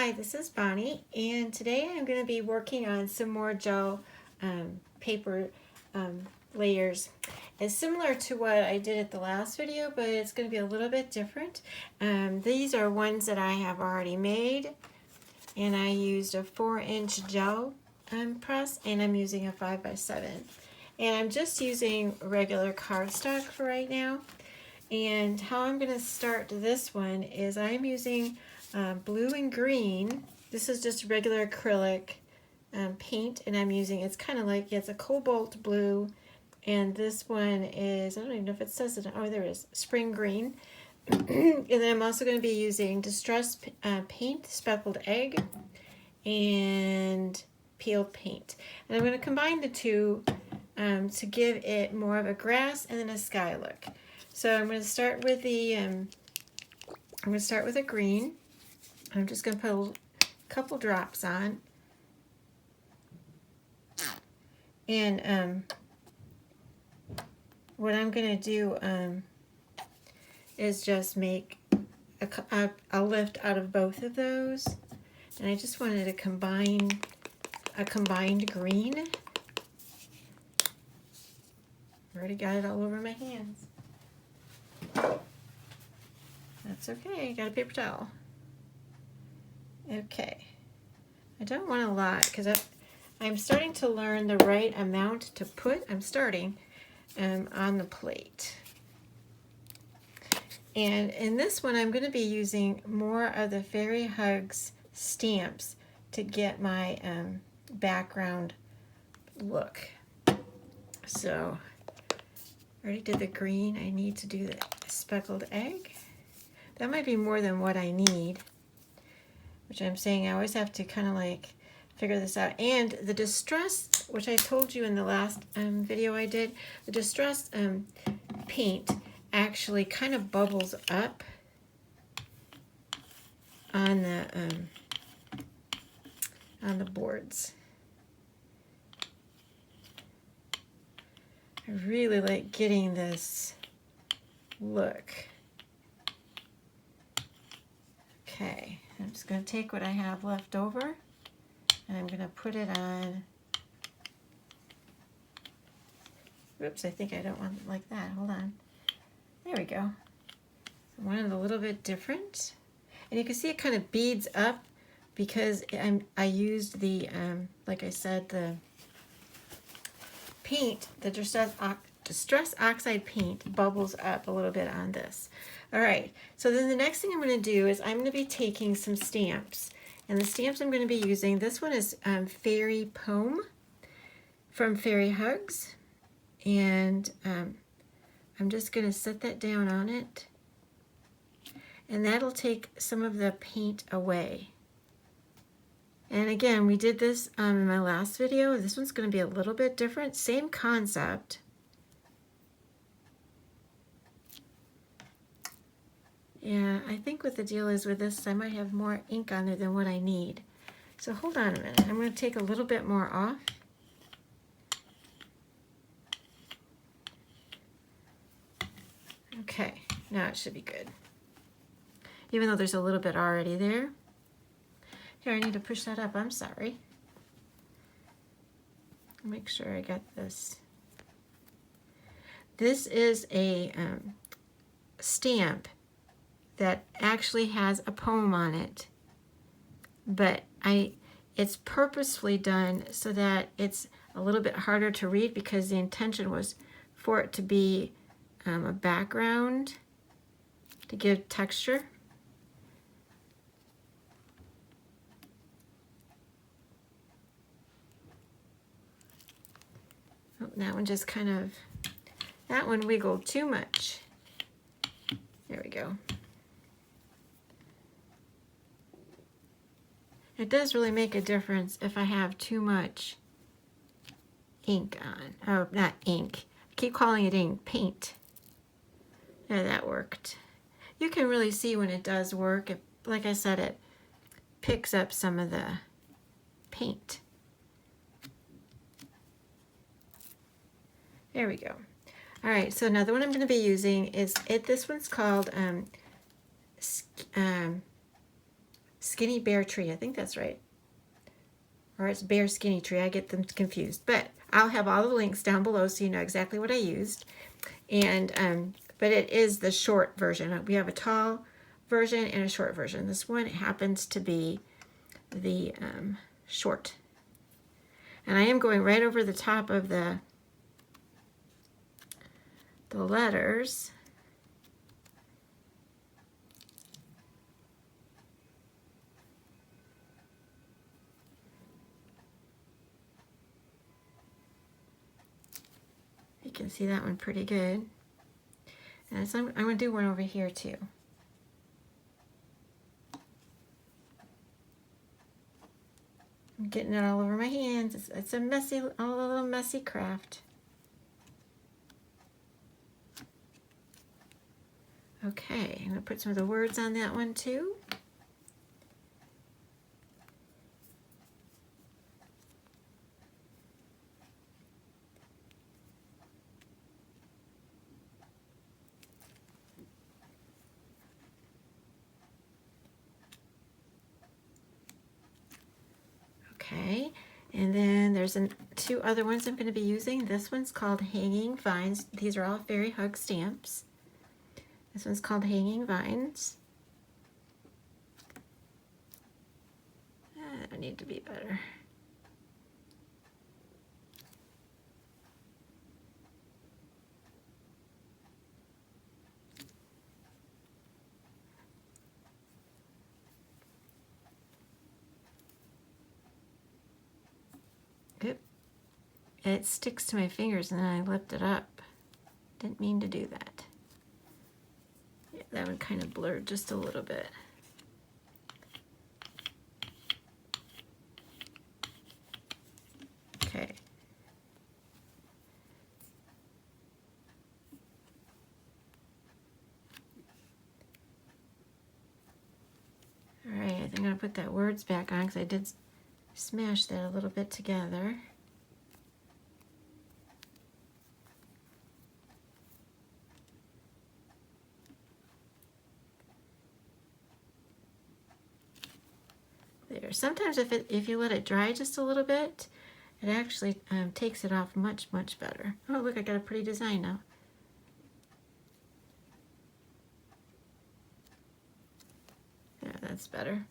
Hi, this is Bonnie, and today I'm going to be working on some more gel paper layers. It's similar to what I did at the last video, but it's going to be a little bit different. These are ones that I have already made, and I used a 4-inch gel press, and I'm using a 5x7. And I'm just using regular cardstock for right now. And how I'm going to start this one is I'm using blue and green. This is just regular acrylic paint, and I'm using, it's kind of like, it's a cobalt blue, and this one is, I don't even know if it says it, oh there it is, spring green. And then I'm also going to be using distressed paint, speckled egg, and peeled paint. And I'm going to combine the two to give it more of a grass and then a sky look. So I'm going to start with the, a green. I'm just going to put a couple drops on. And what I'm going to do is just make a lift out of both of those. And I just wanted to combine a combined green. Already got it all over my hands. That's okay, I got a paper towel. Okay, I don't want a lot because I'm starting to learn the right amount to put. I'm starting on the plate. And in this one, I'm going to be using more of the Fairy Hugs stamps to get my background look. So, I already did the green. I need to do the speckled egg. That might be more than what I need, which I'm saying I always have to kind of like figure this out. And the distressed, which I told you in the last video I did, the distressed paint actually kind of bubbles up on the boards. I really like getting this look. Okay, I'm just going to take what I have left over and I'm going to put it on. Oops, I think I don't want it like that. Hold on. There we go. I want it a little bit different. And you can see it kind of beads up because I used the, like I said, the paint, the Distress Oxide paint bubbles up a little bit on this. All right, so then the next thing I'm going to do is I'm going to be taking some stamps. And the stamps I'm going to be using, this one is Fairy Poem from Fairy Hugs. And I'm just going to set that down on it. And that'll take some of the paint away. And again, we did this in my last video. This one's going to be a little bit different. Same concept. Yeah, I think what the deal is with this, I might have more ink on there than what I need. So hold on a minute. I'm going to take a little bit more off. Okay, now it should be good. Even though there's a little bit already there. Here, I need to push that up. I'm sorry. Make sure I got this. This is a stamp that actually has a poem on it, but it's purposefully done so that it's a little bit harder to read because the intention was for it to be a background to give texture. Oh, that one just kind of, that one wiggled too much. There we go. It does really make a difference if I have too much ink on. Oh, not ink. I keep calling it ink. Paint. Yeah, that worked. You can really see when it does work. Like I said, it picks up some of the paint. There we go. All right, so now the one I'm going to be using is, this one's called Skinny Bear Tree. I think that's right. Or it's Bear Skinny Tree. I get them confused. But I'll have all the links down below so you know exactly what I used. And but it is the short version. We have a tall version and a short version. This one happens to be the short. And I am going right over the top of the letters. You can see that one pretty good. And so I'm going to do one over here too. I'm getting it all over my hands. It's a little messy craft. Okay, I'm going to put some of the words on that one too. Okay, and then there's two other ones I'm going to be using. This one's called Hanging Vines. These are all Fairy Hug stamps. This one's called Hanging Vines. I need to be better. Oop. It sticks to my fingers and then I lift it up. Didn't mean to do that. Yeah, that one kind of blurred just a little bit. Okay. All right, I think I'm going to put that words back on because I did smash that a little bit together. There. Sometimes if you let it dry just a little bit, it actually takes it off much better. Oh, look, I got a pretty design now. Yeah, that's better.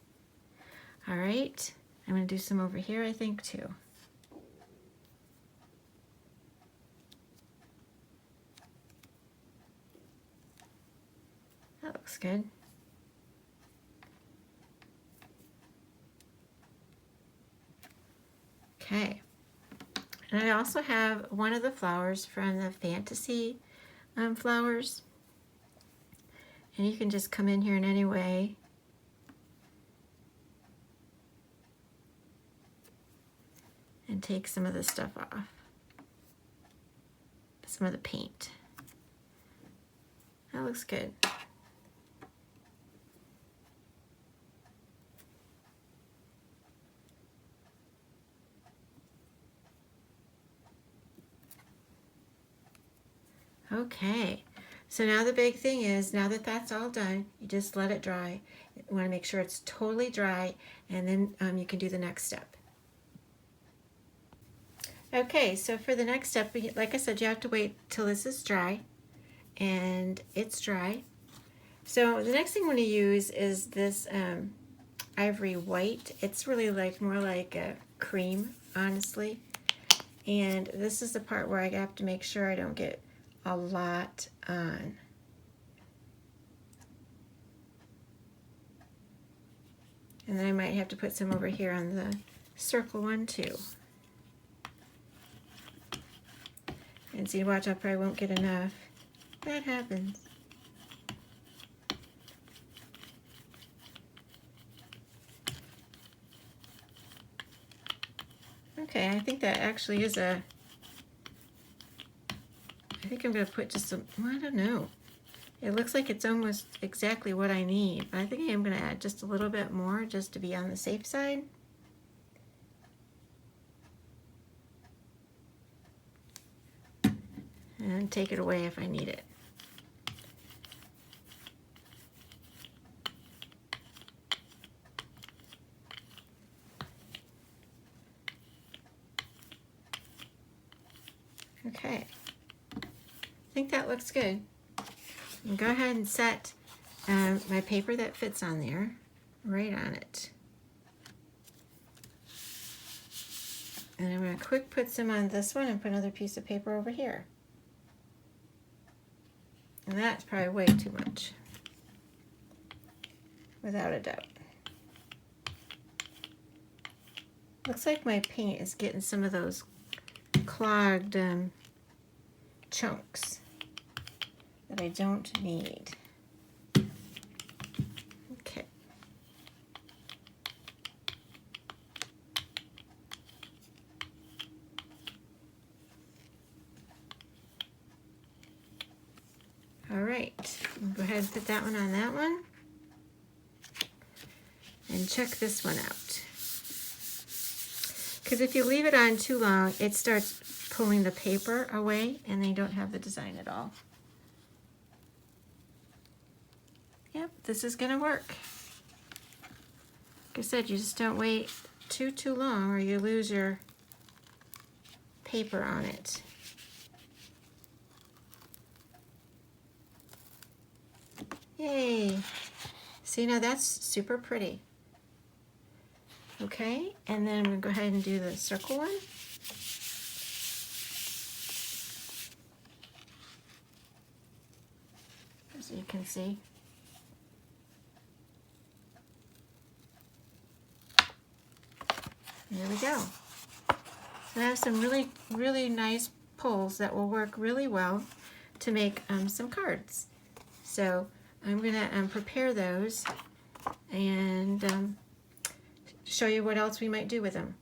All right, I'm going to do some over here, I think, too. That looks good. Okay, and I also have one of the flowers from the Fantasy flowers. And you can just come in here in any way. And take some of the stuff off. Some of the paint. That looks good. Okay, so now the big thing is, now that that's all done, you just let it dry. You want to make sure it's totally dry, and then you can do the next step. Okay, so for the next step, like I said, you have to wait till this is dry, and it's dry. So the next thing I'm going to use is this ivory white. It's really more like a cream, honestly. And this is the part where I have to make sure I don't get a lot on. And then I might have to put some over here on the circle one too. And see, watch, I probably won't get enough. That happens. Okay, I think that actually is I think I'm going to put just some, well, I don't know. It looks like it's almost exactly what I need, but I think I'm going to add just a little bit more just to be on the safe side. And take it away if I need it. Okay, I think that looks good. And go ahead and set my paper that fits on there right on it. And I'm going to quick put some on this one and put another piece of paper over here. And that's probably way too much, without a doubt. Looks like my paint is getting some of those clogged chunks that I don't need. Okay. All right, I'll go ahead and put that one on that one. And check this one out. Because if you leave it on too long, it starts pulling the paper away and then you don't have the design at all. Yep, this is gonna work. Like I said, you just don't wait too long or you lose your paper on it. Yay! See, now that's super pretty. Okay, and then I'm going to go ahead and do the circle one. As you can see. There we go. So I have some really nice pulls that will work really well to make some cards. So I'm going to prepare those and show you what else we might do with them.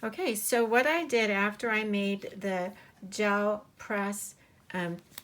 Okay, so what I did after I made the gel press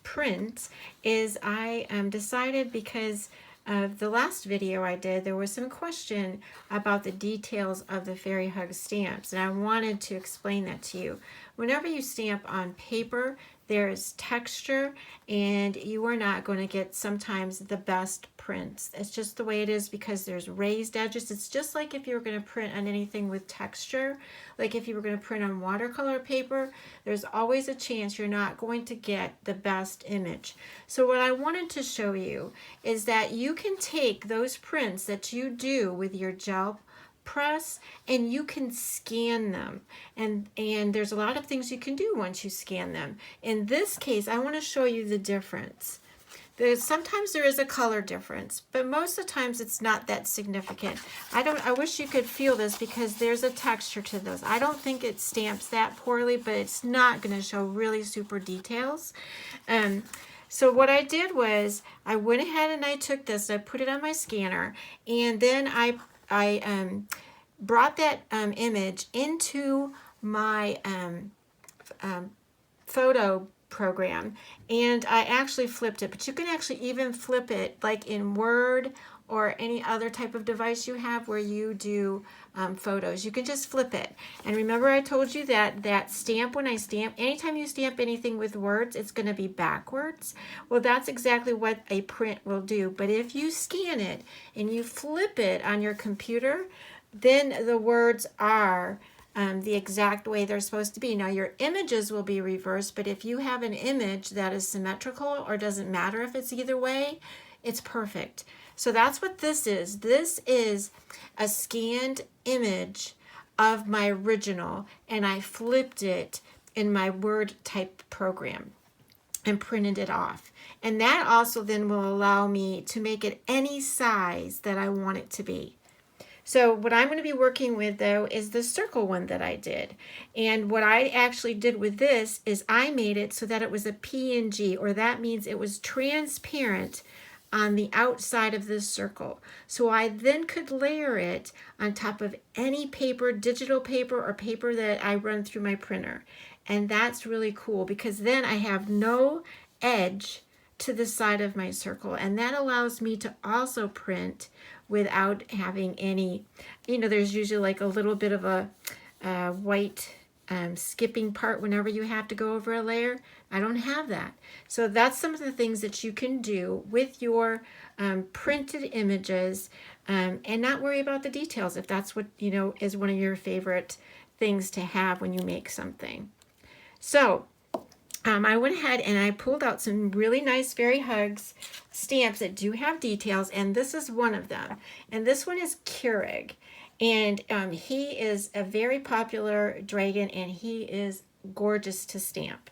print is I decided, because of the last video I did, there was some question about the details of the Fairy Hug stamps, and I wanted to explain that to you. Whenever you stamp on paper, there's texture, and you are not going to get sometimes the best prints. It's just the way it is because there's raised edges. It's just like if you were going to print on anything with texture, like if you were going to print on watercolor paper, there's always a chance you're not going to get the best image. So what I wanted to show you is that you can take those prints that you do with your gel press and you can scan them, and there's a lot of things you can do once you scan them. In this case, I want to show you the difference. Sometimes there is a color difference, but most of the times it's not that significant. I wish you could feel this because there's a texture to those. I don't think it stamps that poorly, but it's not going to show really super details. So what I did was I went ahead and I took this, I put it on my scanner, and then I brought that image into my photo program, and I actually flipped it. But you can actually even flip it like in Word or any other type of device you have where you do photos. You can just flip it. And remember I told you that stamp, when I stamp, anytime you stamp anything with words, it's going to be backwards. Well, that's exactly what a print will do. But if you scan it and you flip it on your computer, then the words are the exact way they're supposed to be. Now your images will be reversed, but if you have an image that is symmetrical, or doesn't matter if it's either way, it's perfect. So that's what this is. This is a scanned image of my original, and I flipped it in my Word type program and printed it off. And that also then will allow me to make it any size that I want it to be. So what I'm going to be working with, though, is the circle one that I did. And what I actually did with this is I made it so that it was a PNG, or that means it was transparent on the outside of this circle. So I then could layer it on top of any paper, digital paper, or paper that I run through my printer. And that's really cool because then I have no edge to the side of my circle. And that allows me to also print without having any, there's usually like a little bit of a white skipping part whenever you have to go over a layer. I don't have that. So that's some of the things that you can do with your printed images and not worry about the details if that's what, is one of your favorite things to have when you make something. So I went ahead and I pulled out some really nice Fairy Hugs stamps that do have details, and this is one of them. And this one is Cirlig, and he is a very popular dragon, and he is gorgeous to stamp.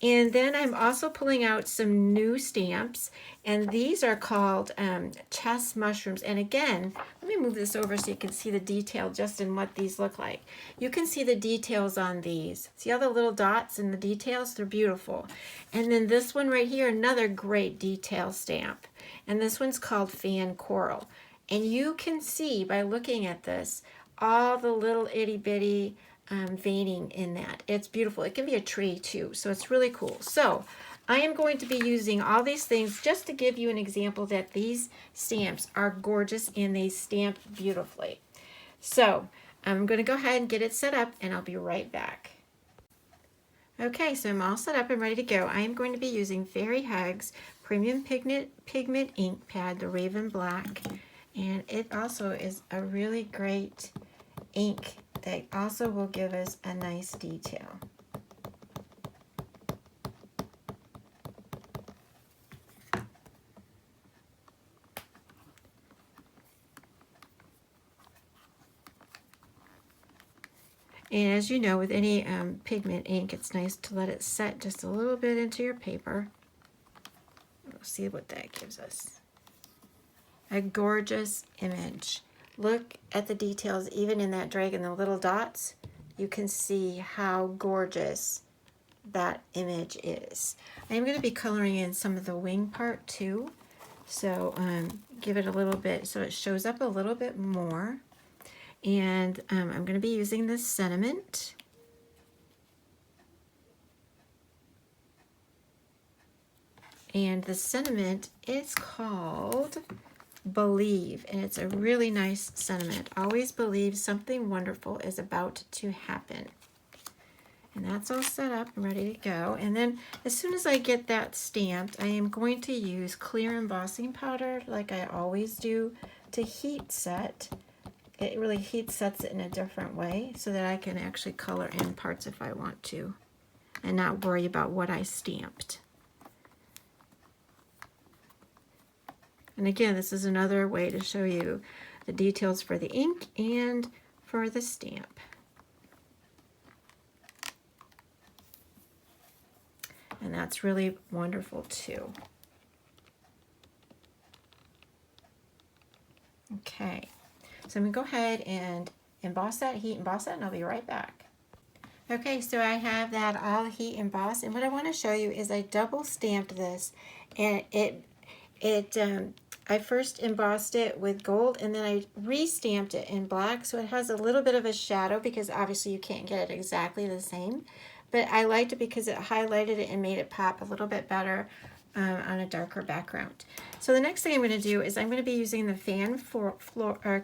And then I'm also pulling out some new stamps, and these are called chess mushrooms. And again, let me move this over so you can see the detail just in what these look like. You can see the details on these. See all the little dots and the details? They're beautiful. And then this one right here, another great detail stamp. And this one's called Fan Coral. And you can see by looking at this, all the little itty bitty veining in that. It's beautiful. It can be a tree too, so it's really cool. So I am going to be using all these things just to give you an example that these stamps are gorgeous and they stamp beautifully. So I'm going to go ahead and get it set up, and I'll be right back. Okay, so I'm all set up and ready to go. I am going to be using Fairy Hugs Premium Pigment Ink Pad, the Raven Black, and it also is a really great ink that also will give us a nice detail. And as you know, with any pigment ink, it's nice to let it set just a little bit into your paper. We'll see what that gives us. A gorgeous image. Look at the details, even in that dragon, the little dots. You can see how gorgeous that image is. I am going to be coloring in some of the wing part too. So give it a little bit so it shows up a little bit more. And I'm going to be using this sentiment. And the sentiment is called Believe, and it's a really nice sentiment. Always believe something wonderful is about to happen. And that's all set up and ready to go. And then as soon as I get that stamped, I am going to use clear embossing powder like I always do to heat set. It really heat sets it in a different way so that I can actually color in parts if I want to and not worry about what I stamped. And again, this is another way to show you the details for the ink and for the stamp. And that's really wonderful too. Okay, so I'm going to go ahead and emboss that, heat emboss that, and I'll be right back. Okay, so I have that all heat embossed, and what I want to show you is I double stamped this, and I first embossed it with gold, and then I re-stamped it in black, so it has a little bit of a shadow because obviously you can't get it exactly the same. But I liked it because it highlighted it and made it pop a little bit better on a darker background. So the next thing I'm going to do is I'm going to be using the Fan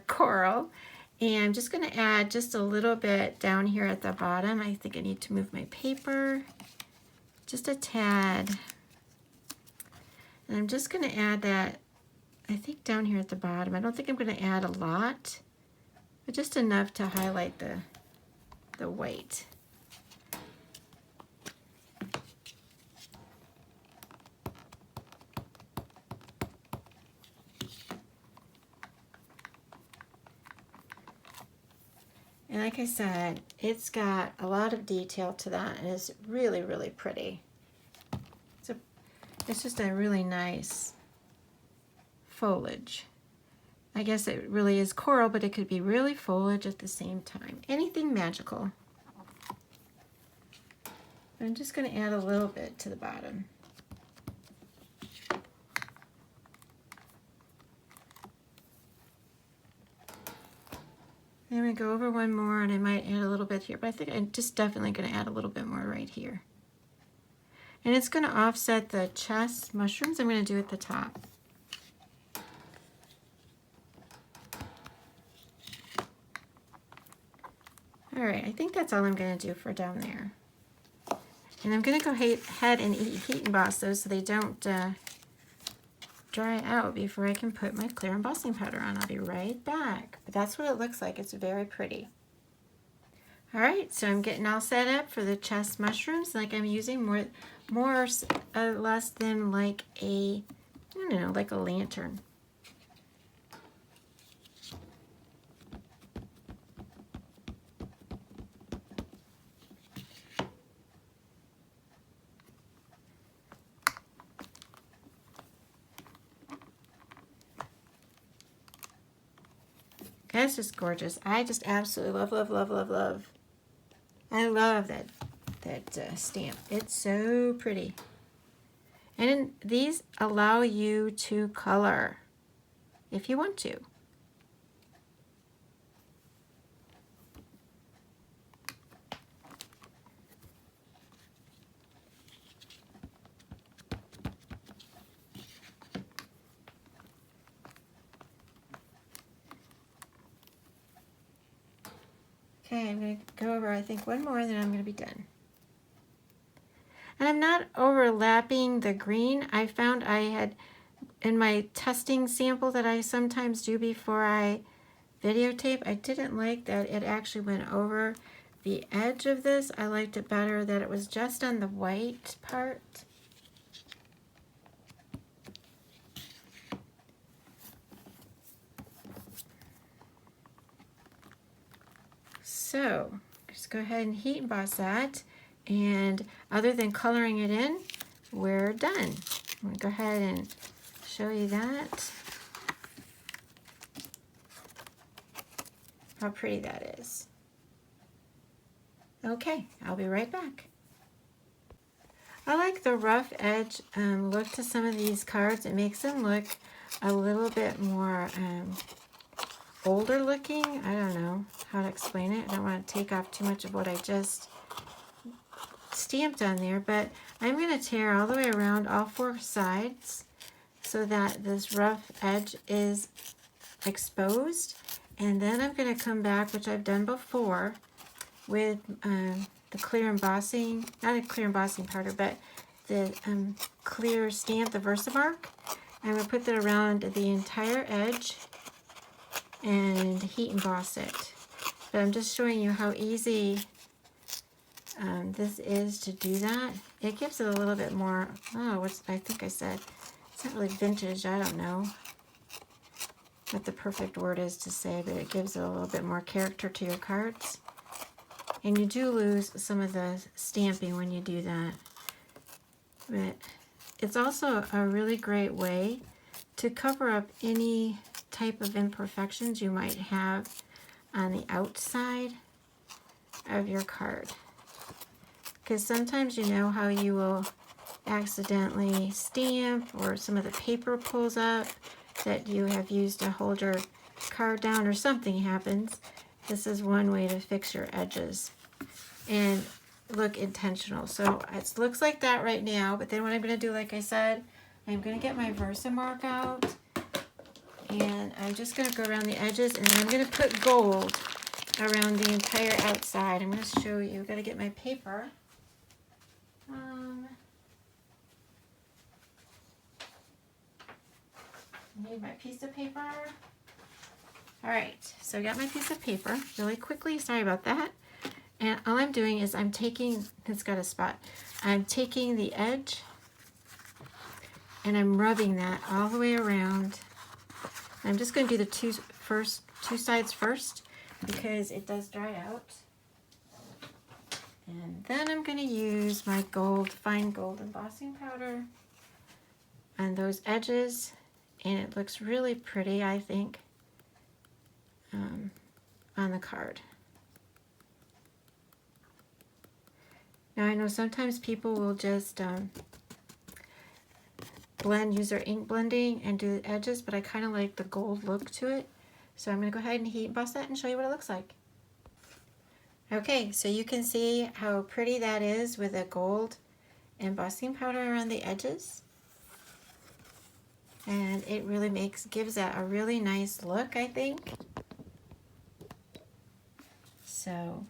Coral, and I'm just going to add just a little bit down here at the bottom. I think I need to move my paper just a tad. And I'm just going to add that, I think, down here at the bottom. I don't think I'm going to add a lot, but just enough to highlight the white. And like I said, it's got a lot of detail to that, and it's really, really pretty. It's just a really nice foliage. I guess it really is coral, but it could be really foliage at the same time. Anything magical. I'm just going to add a little bit to the bottom. I'm going to go over one more, and I might add a little bit here, but I think I'm just definitely going to add a little bit more right here. And it's going to offset the chess mushrooms I'm going to do at the top. All right, I think that's all I'm going to do for down there. And I'm going to go ahead and heat emboss those so they don't dry out before I can put my clear embossing powder on. I'll be right back. But that's what it looks like. It's very pretty. All right, so I'm getting all set up for the chest mushrooms. Like I'm using more or less than like a, I don't know, like a lantern. That's just gorgeous. I just absolutely love, love, love, love, love. I love that stamp. It's so pretty. And these allow you to color if you want to. Okay, I'm going to go over, I think, one more, and then I'm going to be done. And I'm not overlapping the green. I found I had, in my testing sample that I sometimes do before I videotape, I didn't like that it actually went over the edge of this. I liked it better that it was just on the white part. So just go ahead and heat emboss that, and other than coloring it in, we're done. I'm gonna go ahead and show you that, how pretty that is. Okay, I'll be right back. I like the rough edge look to some of these cards. It makes them look a little bit more older looking. I don't know how to explain it. I don't want to take off too much of what I just stamped on there, but I'm going to tear all the way around all four sides so that this rough edge is exposed, and then I'm going to come back, which I've done before, with the clear embossing, not a clear embossing powder, but the clear stamp, the Versamark. I'm going to put that around the entire edge and heat emboss it. But I'm just showing you how easy this is to do that. It gives it a little bit more, I think I said, it's not really vintage, I don't know what the perfect word is to say, but it gives it a little bit more character to your cards. And you do lose some of the stamping when you do that. But it's also a really great way to cover up any type of imperfections you might have on the outside of your card. Because sometimes you know how you will accidentally stamp, or some of the paper pulls up that you have used to hold your card down, or something happens. This is one way to fix your edges and look intentional. So it looks like that right now, but then what I'm going to do, like I said, I'm going to get my Versamark out, and I'm just going to go around the edges, and then I'm going to put gold around the entire outside. I'm going to show you. I've got to get my paper. Need my piece of paper. All right, so I got my piece of paper really quickly. Sorry about that. And all I'm doing is I'm taking, it's got a spot, I'm taking the edge and I'm rubbing that all the way around. I'm just going to do the two sides first because it does dry out. And then I'm going to use my fine gold embossing powder on those edges, and it looks really pretty, I think, on the card. Now I know sometimes people will just use their ink blending and do the edges, but I kind of like the gold look to it. So I'm going to go ahead and heat emboss that and show you what it looks like. Okay, so you can see how pretty that is with a gold embossing powder around the edges. And it really gives that a really nice look, I think. So,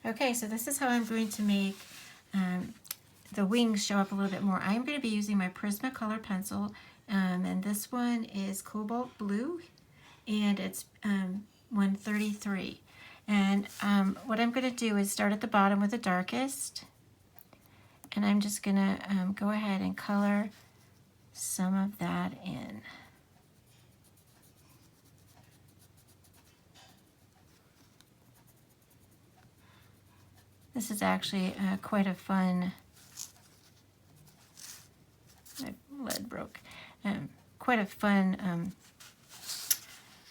okay, so this is how I'm going to make the wings show up a little bit more. I'm going to be using my Prismacolor pencil, and this one is Cobalt Blue, and it's 133. And what I'm going to do is start at the bottom with the darkest. And I'm just going to go ahead and color some of that in. This is actually quite a fun, my lead broke, quite a fun,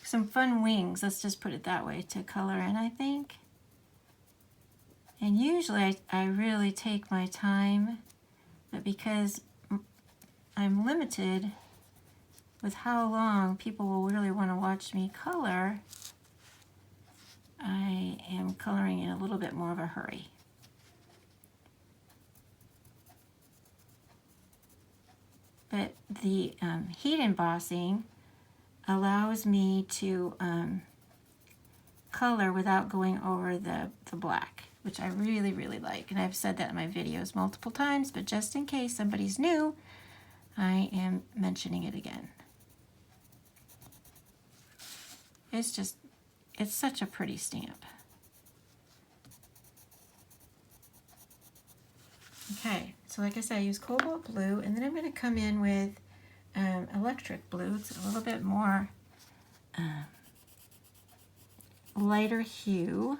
some fun wings, let's just put it that way, to color in, I think. And usually I really take my time, but because I'm limited with how long people will really want to watch me color, I am coloring in a little bit more of a hurry. But the heat embossing allows me to color without going over the black, which I really, really like. And I've said that in my videos multiple times, but just in case somebody's new, I am mentioning it again. It's such a pretty stamp. Okay, so like I said, I use cobalt blue, and then I'm going to come in with electric blue. It's a little bit more lighter hue.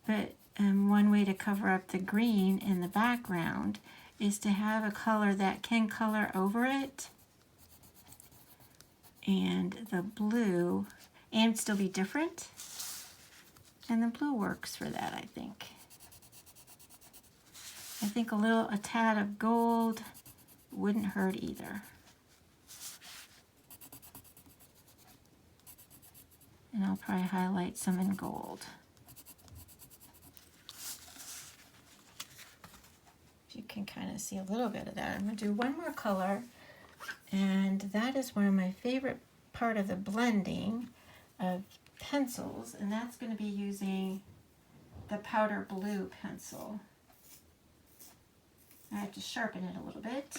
But one way to cover up the green in the background is to have a color that can color over it, and the blue, and still be different. And the blue works for that, I think. I think a tad of gold wouldn't hurt either. And I'll probably highlight some in gold. You can kind of see a little bit of that. I'm going to do one more color, and that is one of my favorite part of the blending of pencils, and that's going to be using the powder blue pencil. I have to sharpen it a little bit.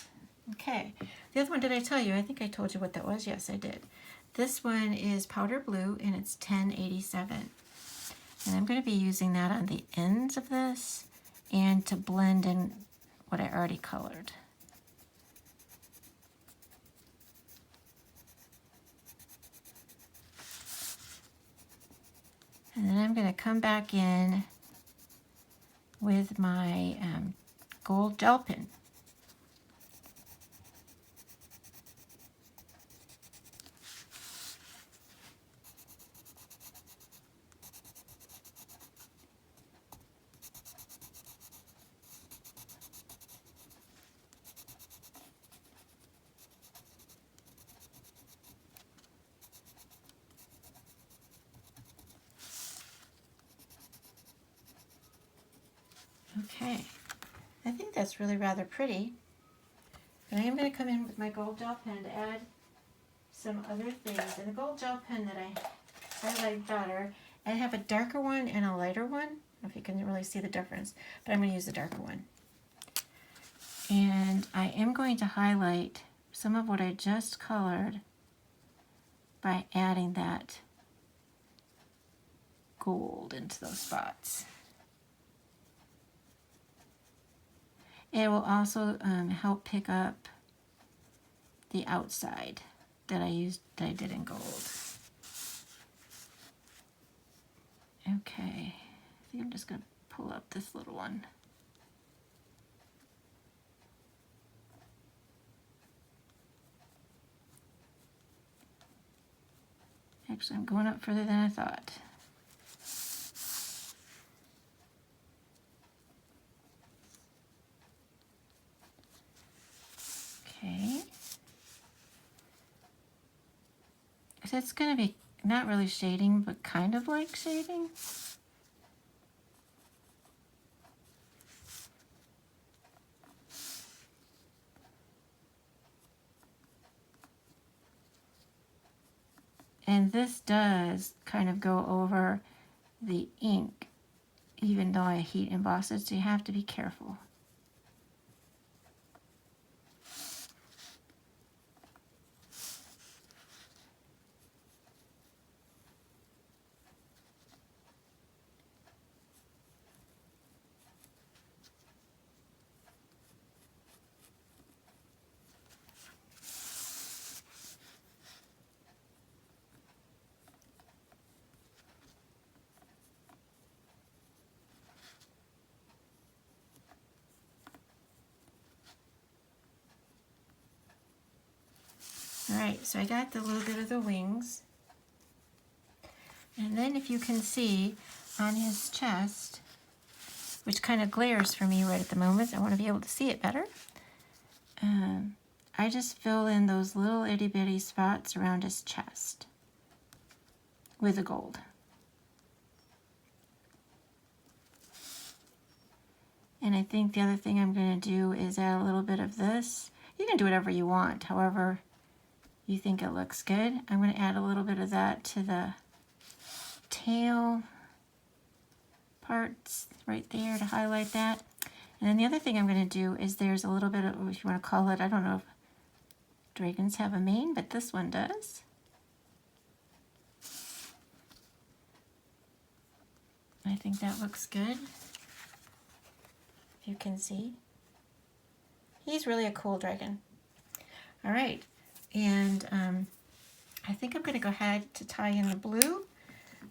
Okay, the other one, did I tell you? I think I told you what that was. Yes, I did. This one is powder blue, and it's 1087. And I'm going to be using that on the ends of this and to blend in what I already colored. And then I'm going to come back in with my gold gel pen. Okay, I think that's really rather pretty. But I am going to come in with my gold gel pen to add some other things. And the gold gel pen that I like better, I have a darker one and a lighter one. I don't know if you can really see the difference, but I'm going to use the darker one. And I am going to highlight some of what I just colored by adding that gold into those spots. It will also help pick up the outside that I did in gold. Okay, I think I'm just going to pull up this little one. Actually, I'm going up further than I thought. Okay. So it's going to be not really shading, but kind of like shading. And this does kind of go over the ink, even though I heat emboss it, so you have to be careful. Alright, so I got the little bit of the wings. And then if you can see on his chest, which kind of glares for me right at the moment, I want to be able to see it better. I just fill in those little itty bitty spots around his chest with the gold. And I think the other thing I'm going to do is add a little bit of this. You can do whatever you want, however you think it looks good. I'm going to add a little bit of that to the tail parts right there to highlight that. And then the other thing I'm going to do is there's a little bit of, if you want to call it, I don't know if dragons have a mane, but this one does. I think that looks good. If you can see. He's really a cool dragon. All right, and I think I'm going to go ahead to tie in the blue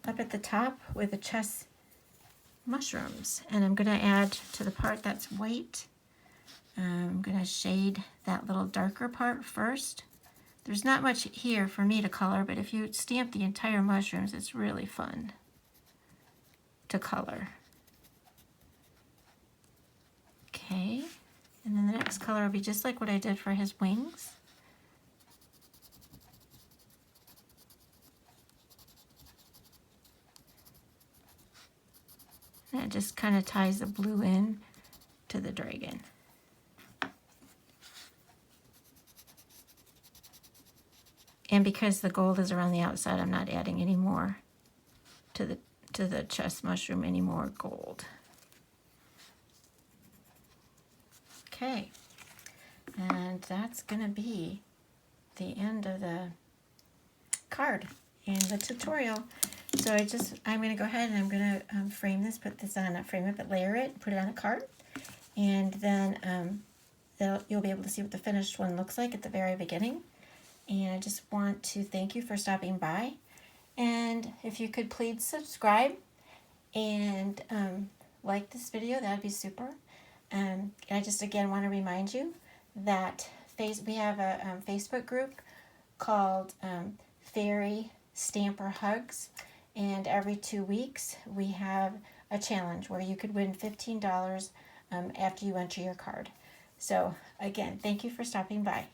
up at the top with the chest mushrooms, and I'm going to add to the part that's white. I'm going to shade that little darker part first. There's not much here for me to color, but if you stamp the entire mushrooms, it's really fun to color. Okay, and then the next color will be just like what I did for his wings. And it just kind of ties the blue in to the dragon. And because the gold is around the outside, I'm not adding any more to the chest mushroom, any more gold. Okay, and that's going to be the end of the card and the tutorial. So I'm going to go ahead and I'm going to frame this, put this on, not frame it, but layer it, put it on a card. And then you'll be able to see what the finished one looks like at the very beginning. And I just want to thank you for stopping by. And if you could please subscribe and like this video, that would be super. I just again want to remind you that we have a Facebook group called Fairy Stamper Hugs. And every 2 weeks we have a challenge where you could win $15 after you enter your card. So again, thank you for stopping by.